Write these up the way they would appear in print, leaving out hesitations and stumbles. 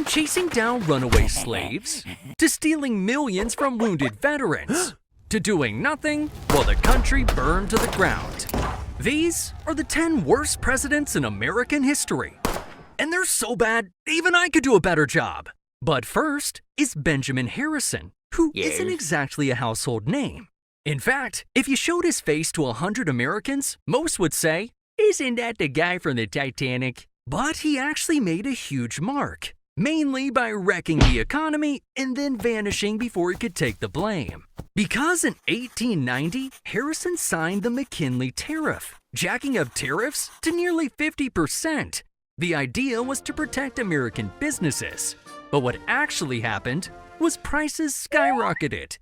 From chasing down runaway slaves, to stealing millions from wounded veterans, to doing nothing while the country burned to the ground. These are the 10 worst presidents in American history. And they're so bad, even I could do a better job. But first is Benjamin Harrison, who isn't exactly a household name. In fact, if you showed his face to 100 Americans, most would say, "Isn't that the guy from the Titanic?" But he actually made a huge mark, mainly by wrecking the economy and then vanishing before he could take the blame. Because in 1890, Harrison signed the McKinley Tariff, jacking up tariffs to nearly 50%. The idea was to protect American businesses, but what actually happened was prices skyrocketed.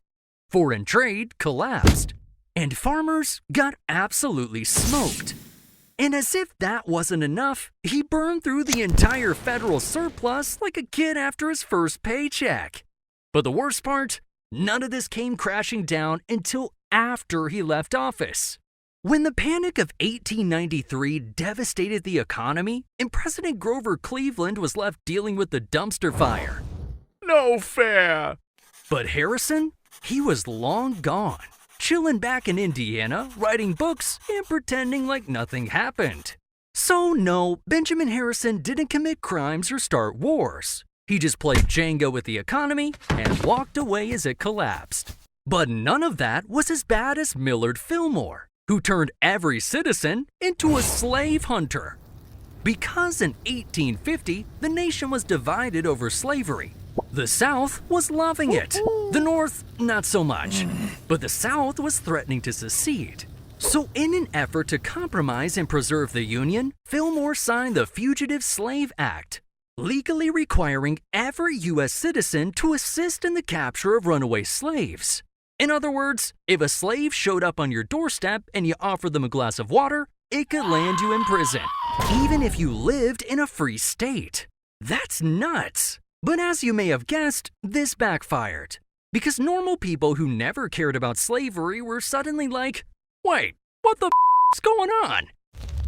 Foreign trade collapsed, and farmers got absolutely smoked. And as if that wasn't enough, he burned through the entire federal surplus like a kid after his first paycheck. But the worst part, none of this came crashing down until after he left office. When the Panic of 1893 devastated the economy and President Grover Cleveland was left dealing with the dumpster fire. No fair! But Harrison, he was long gone, chilling back in Indiana, writing books and pretending like nothing happened. So no, Benjamin Harrison didn't commit crimes or start wars. He just played Jenga with the economy and walked away as it collapsed. But none of that was as bad as Millard Fillmore, who turned every citizen into a slave hunter. Because in 1850, the nation was divided over slavery. The South was loving it. The North, not so much. But the South was threatening to secede. So in an effort to compromise and preserve the Union, Fillmore signed the Fugitive Slave Act, legally requiring every U.S. citizen to assist in the capture of runaway slaves. In other words, if a slave showed up on your doorstep and you offered them a glass of water, it could land you in prison, even if you lived in a free state. That's nuts! But as you may have guessed, this backfired. Because normal people who never cared about slavery were suddenly like, wait, what the is going on?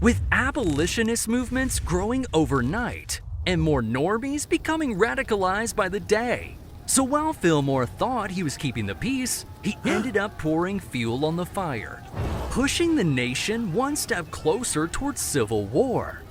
With abolitionist movements growing overnight, and more normies becoming radicalized by the day. So while Fillmore thought he was keeping the peace, he ended up pouring fuel on the fire, pushing the nation one step closer towards civil war.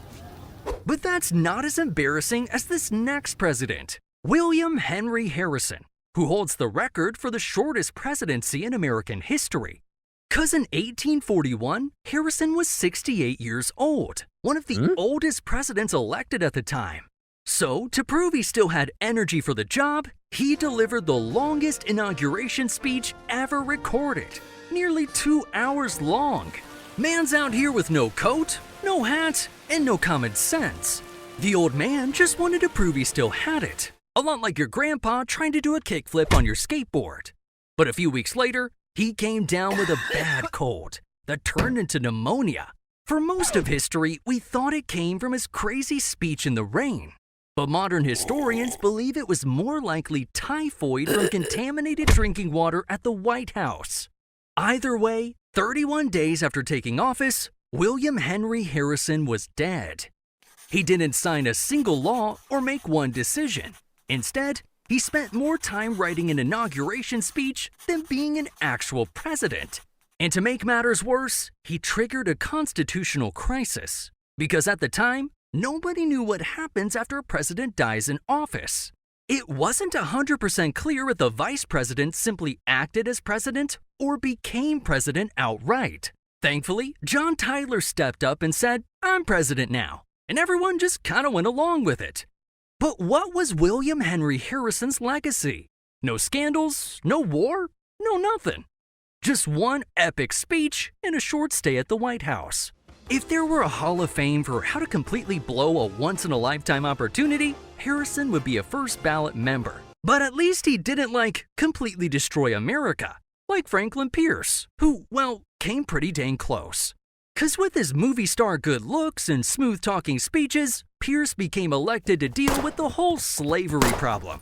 But that's not as embarrassing as this next president, William Henry Harrison, who holds the record for the shortest presidency in American history. 'Cause in 1841, Harrison was 68 years old, one of the oldest presidents elected at the time. So, to prove he still had energy for the job, he delivered the longest inauguration speech ever recorded, nearly 2 hours long. Man's out here with no coat, no hat, and no common sense. The old man just wanted to prove he still had it, a lot like your grandpa trying to do a kickflip on your skateboard. But a few weeks later, he came down with a bad cold that turned into pneumonia. For most of history, we thought it came from his crazy speech in the rain. But modern historians believe it was more likely typhoid from contaminated drinking water at the White House. Either way, 31 days after taking office, William Henry Harrison was dead. He didn't sign a single law or make one decision. Instead, he spent more time writing an inauguration speech than being an actual president. And to make matters worse, he triggered a constitutional crisis. Because at the time, nobody knew what happens after a president dies in office. It wasn't 100% clear if the vice president simply acted as president or became president outright. Thankfully, John Tyler stepped up and said, "I'm president now," and everyone just kind of went along with it. But what was William Henry Harrison's legacy? No scandals, no war, no nothing. Just one epic speech and a short stay at the White House. If there were a Hall of Fame for how to completely blow a once-in-a-lifetime opportunity, Harrison would be a first ballot member. But at least he didn't, completely destroy America, like Franklin Pierce, who, came pretty dang close. 'Cause with his movie star good looks and smooth-talking speeches, Pierce became elected to deal with the whole slavery problem.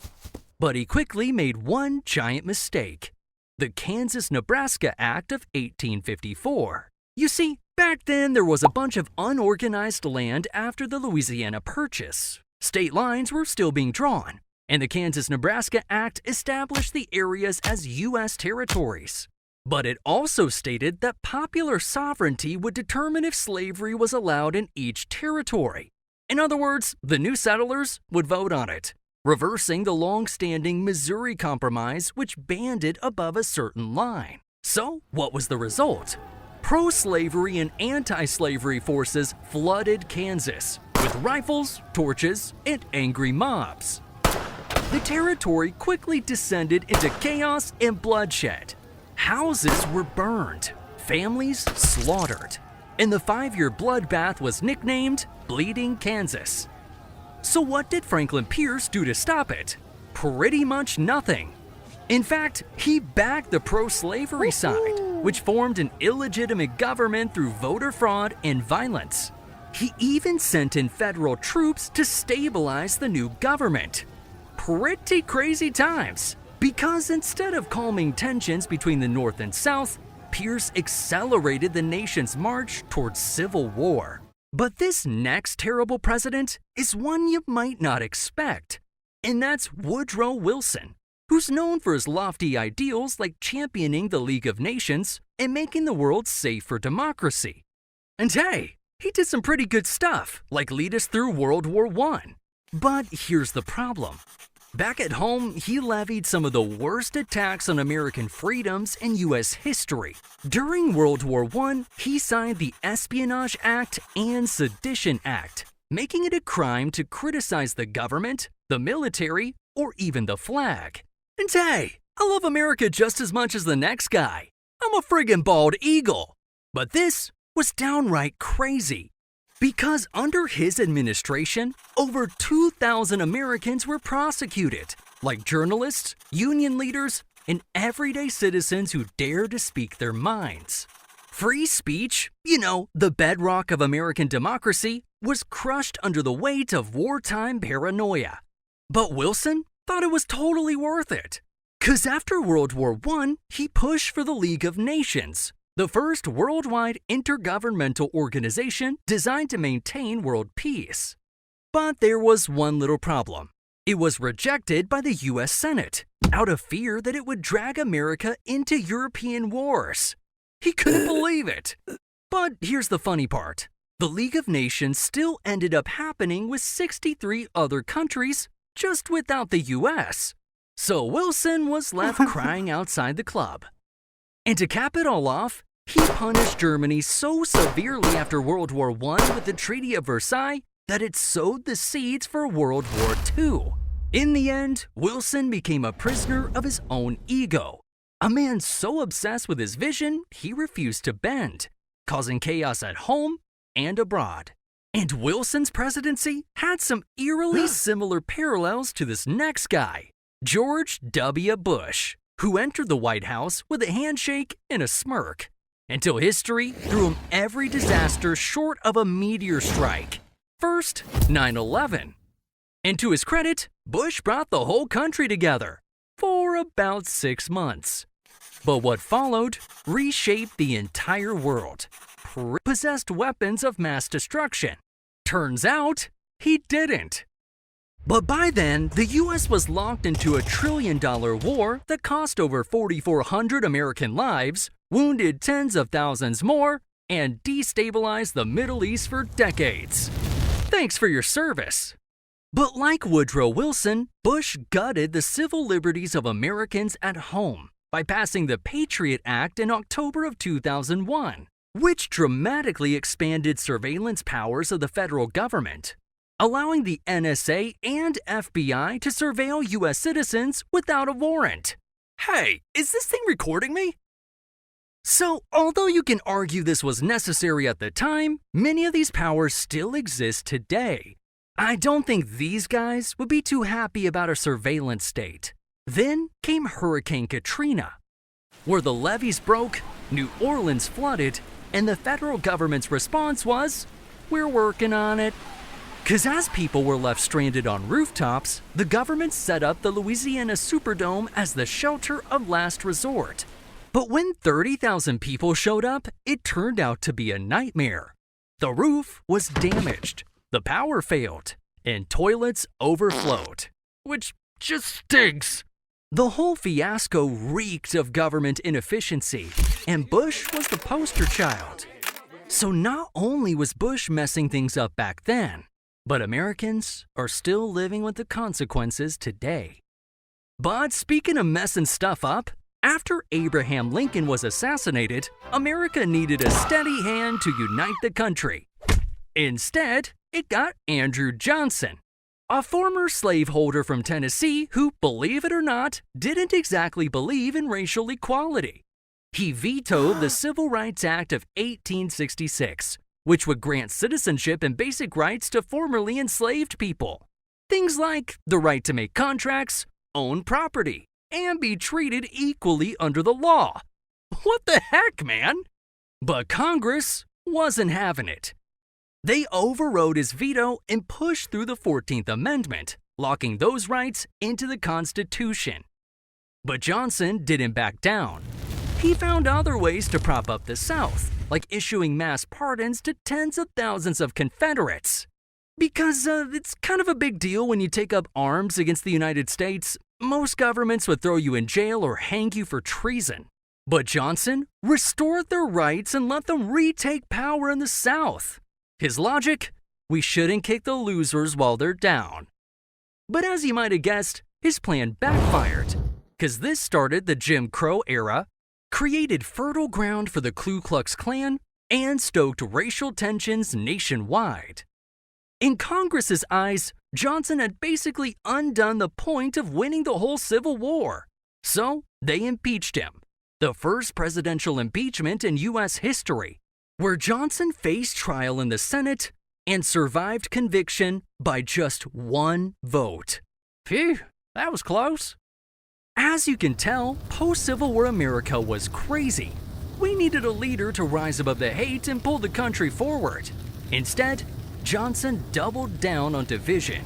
But he quickly made one giant mistake: the Kansas-Nebraska Act of 1854. You see, back then there was a bunch of unorganized land after the Louisiana Purchase. State lines were still being drawn, and the Kansas-Nebraska Act established the areas as U.S. territories. But it also stated that popular sovereignty would determine if slavery was allowed in each territory. In other words, the new settlers would vote on it, reversing the long-standing Missouri Compromise, which banned it above a certain line. So, what was the result? Pro-slavery and anti-slavery forces flooded Kansas with rifles, torches, and angry mobs. The territory quickly descended into chaos and bloodshed. Houses were burned, families slaughtered, and the 5-year bloodbath was nicknamed Bleeding Kansas. So what did Franklin Pierce do to stop it? Pretty much nothing. In fact, he backed the pro-slavery side, which formed an illegitimate government through voter fraud and violence. He even sent in federal troops to stabilize the new government. Pretty crazy times, because instead of calming tensions between the North and South, Pierce accelerated the nation's march towards civil war. But this next terrible president is one you might not expect, and that's Woodrow Wilson, who's known for his lofty ideals like championing the League of Nations and making the world safe for democracy. And hey, he did some pretty good stuff, like lead us through World War I. But here's the problem. Back at home, he levied some of the worst attacks on American freedoms in U.S. history. During World War I, he signed the Espionage Act and Sedition Act, making it a crime to criticize the government, the military, or even the flag. And hey, I love America just as much as the next guy. I'm a friggin' bald eagle. But this was downright crazy. Because under his administration, over 2,000 Americans were prosecuted, like journalists, union leaders, and everyday citizens who dared to speak their minds. Free speech, the bedrock of American democracy, was crushed under the weight of wartime paranoia. But Wilson thought it was totally worth it. 'Cause after World War I, he pushed for the League of Nations, the first worldwide intergovernmental organization designed to maintain world peace. But there was one little problem. It was rejected by the U.S. Senate, out of fear that it would drag America into European wars. He couldn't believe it. But here's the funny part. The League of Nations still ended up happening with 63 other countries, just without the U.S. So Wilson was left crying outside the club. And to cap it all off, he punished Germany so severely after World War I with the Treaty of Versailles that it sowed the seeds for World War II. In the end, Wilson became a prisoner of his own ego, a man so obsessed with his vision he refused to bend, causing chaos at home and abroad. And Wilson's presidency had some eerily similar parallels to this next guy, George W. Bush, who entered the White House with a handshake and a smirk, until history threw him every disaster short of a meteor strike. First, 9/11. And to his credit, Bush brought the whole country together for about 6 months. But what followed reshaped the entire world, possessed weapons of mass destruction. Turns out, he didn't. But by then, the U.S. was locked into a $1 trillion war that cost over 4,400 American lives, wounded tens of thousands more, and destabilized the Middle East for decades. Thanks for your service. But like Woodrow Wilson, Bush gutted the civil liberties of Americans at home by passing the Patriot Act in October of 2001, which dramatically expanded surveillance powers of the federal government, allowing the NSA and FBI to surveil U.S. citizens without a warrant. Hey, is this thing recording me? So, although you can argue this was necessary at the time, many of these powers still exist today. I don't think these guys would be too happy about a surveillance state. Then came Hurricane Katrina, where the levees broke, New Orleans flooded, and the federal government's response was, "We're working on it." 'Cause as people were left stranded on rooftops, the government set up the Louisiana Superdome as the shelter of last resort. But when 30,000 people showed up, it turned out to be a nightmare. The roof was damaged, the power failed, and toilets overflowed, which just stinks. The whole fiasco reeked of government inefficiency, and Bush was the poster child. So not only was Bush messing things up back then, but Americans are still living with the consequences today. But speaking of messing stuff up, after Abraham Lincoln was assassinated, America needed a steady hand to unite the country. Instead, it got Andrew Johnson, a former slaveholder from Tennessee who, believe it or not, didn't exactly believe in racial equality. He vetoed the Civil Rights Act of 1866, which would grant citizenship and basic rights to formerly enslaved people. Things like the right to make contracts, own property, and be treated equally under the law. What the heck, man? But Congress wasn't having it. They overrode his veto and pushed through the 14th Amendment, locking those rights into the Constitution. But Johnson didn't back down. He found other ways to prop up the South, like issuing mass pardons to tens of thousands of Confederates. Because it's kind of a big deal when you take up arms against the United States. Most governments would throw you in jail or hang you for treason. But Johnson restored their rights and let them retake power in the South. His logic? We shouldn't kick the losers while they're down. But as you might have guessed, his plan backfired, because this started the Jim Crow era, created fertile ground for the Ku Klux Klan, and stoked racial tensions nationwide. In Congress's eyes, Johnson had basically undone the point of winning the whole Civil War. So they impeached him, the first presidential impeachment in U.S. history, where Johnson faced trial in the Senate and survived conviction by just one vote. Phew, that was close. As you can tell, post-Civil War America was crazy. We needed a leader to rise above the hate and pull the country forward. Instead, Johnson doubled down on division.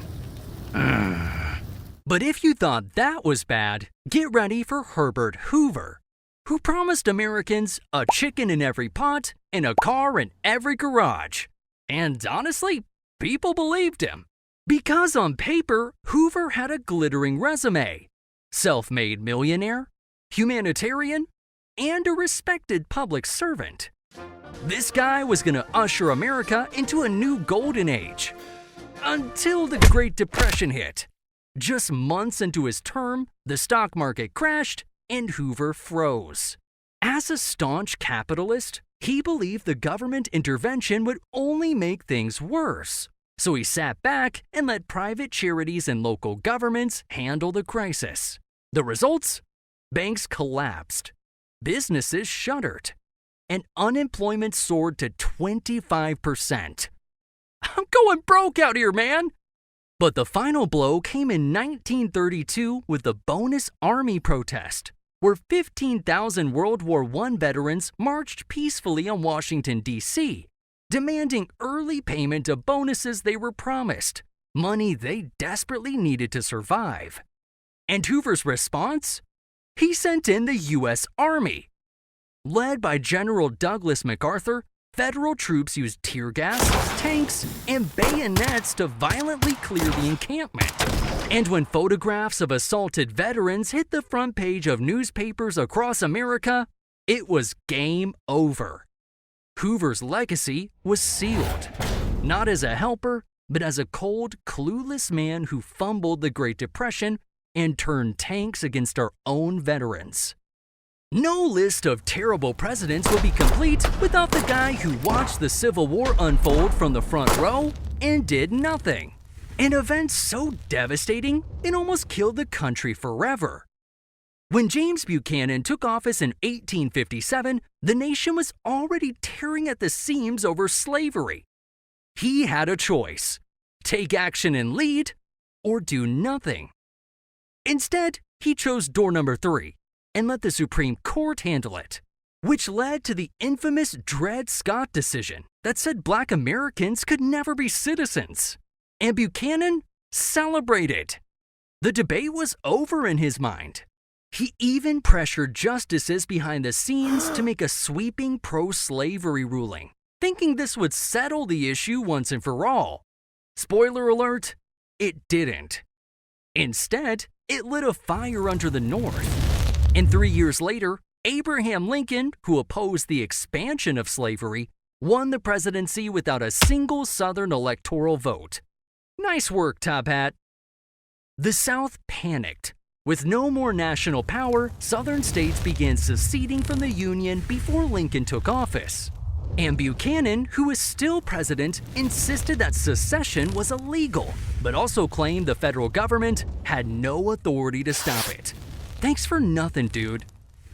But if you thought that was bad, get ready for Herbert Hoover, who promised Americans a chicken in every pot and a car in every garage. And honestly, people believed him. Because on paper, Hoover had a glittering resume. Self-made millionaire, humanitarian, and a respected public servant. This guy was going to usher America into a new golden age. Until the Great Depression hit. Just months into his term, the stock market crashed and Hoover froze. As a staunch capitalist, he believed the government intervention would only make things worse. So he sat back and let private charities and local governments handle the crisis. The results? Banks collapsed. Businesses shuttered. And unemployment soared to 25%. I'm going broke out here, man! But the final blow came in 1932 with the Bonus Army protest, where 15,000 World War I veterans marched peacefully on Washington, D.C., demanding early payment of bonuses they were promised, money they desperately needed to survive. And Hoover's response? He sent in the U.S. Army. Led by General Douglas MacArthur, federal troops used tear gas, tanks, and bayonets to violently clear the encampment. And when photographs of assaulted veterans hit the front page of newspapers across America, it was game over. Hoover's legacy was sealed, not as a helper, but as a cold, clueless man who fumbled the Great Depression and turned tanks against our own veterans. No list of terrible presidents would be complete without the guy who watched the Civil War unfold from the front row and did nothing. An event so devastating, it almost killed the country forever. When James Buchanan took office in 1857, the nation was already tearing at the seams over slavery. He had a choice: take action and lead, or do nothing. Instead, he chose door number 3 and let the Supreme Court handle it, which led to the infamous Dred Scott decision that said Black Americans could never be citizens. And Buchanan celebrated. The debate was over in his mind. He even pressured justices behind the scenes to make a sweeping pro-slavery ruling, thinking this would settle the issue once and for all. Spoiler alert, it didn't. Instead, it lit a fire under the North. And 3 years later, Abraham Lincoln, who opposed the expansion of slavery, won the presidency without a single Southern electoral vote. Nice work, Top Hat. The South panicked. With no more national power, Southern states began seceding from the Union before Lincoln took office. And Buchanan, who is still president, insisted that secession was illegal, but also claimed the federal government had no authority to stop it. Thanks for nothing, dude.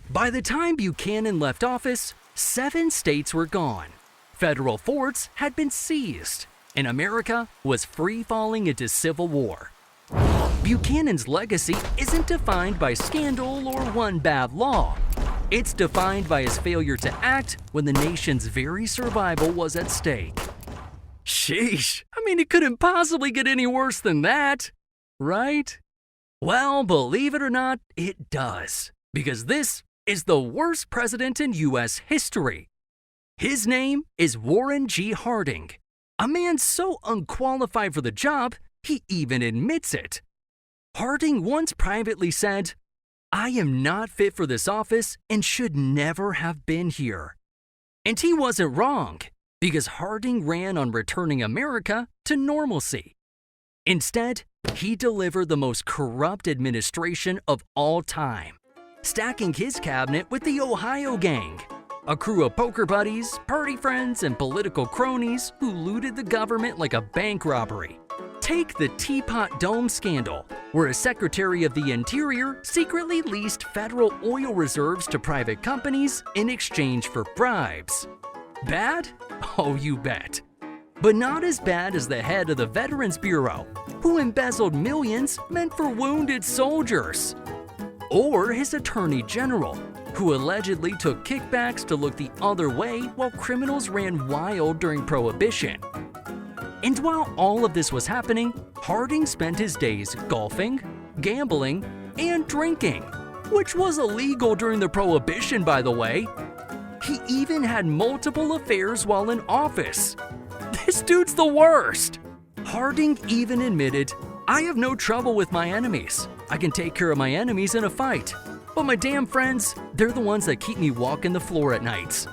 By the time Buchanan left office, 7 states were gone. Federal forts had been seized, and America was free-falling into civil war. Buchanan's legacy isn't defined by scandal or one bad law. It's defined by his failure to act when the nation's very survival was at stake. Sheesh, I mean, it couldn't possibly get any worse than that, right? Well, believe it or not, it does, because this is the worst president in U.S. history. His name is Warren G. Harding, a man so unqualified for the job, he even admits it. Harding once privately said, "I am not fit for this office and should never have been here." And he wasn't wrong, because Harding ran on returning America to normalcy. Instead, he delivered the most corrupt administration of all time, stacking his cabinet with the Ohio Gang, a crew of poker buddies, party friends, and political cronies who looted the government like a bank robbery. Take the Teapot Dome scandal, where a Secretary of the Interior secretly leased federal oil reserves to private companies in exchange for bribes. Bad? Oh, you bet. But not as bad as the head of the Veterans Bureau, who embezzled millions meant for wounded soldiers. Or his Attorney General, who allegedly took kickbacks to look the other way while criminals ran wild during Prohibition. And while all of this was happening, Harding spent his days golfing, gambling, and drinking, which was illegal during the Prohibition, by the way. He even had multiple affairs while in office. This dude's the worst. Harding even admitted, "I have no trouble with my enemies. I can take care of my enemies in a fight. But my damn friends, they're the ones that keep me walking the floor at nights."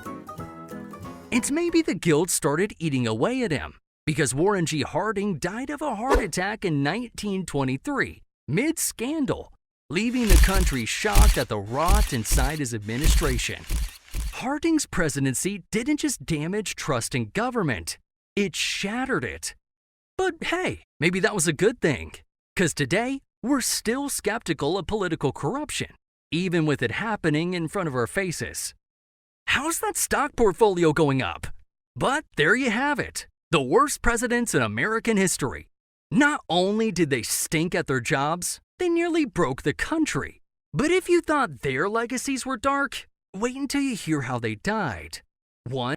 And maybe the guilt started eating away at him, because Warren G. Harding died of a heart attack in 1923, mid-scandal, leaving the country shocked at the rot inside his administration. Harding's presidency didn't just damage trust in government, it shattered it. But hey, maybe that was a good thing, because today, we're still skeptical of political corruption, even with it happening in front of our faces. How's that stock portfolio going up? But there you have it. The worst presidents in American history. Not only did they stink at their jobs, they nearly broke the country. But if you thought their legacies were dark, wait until you hear how they died. 1.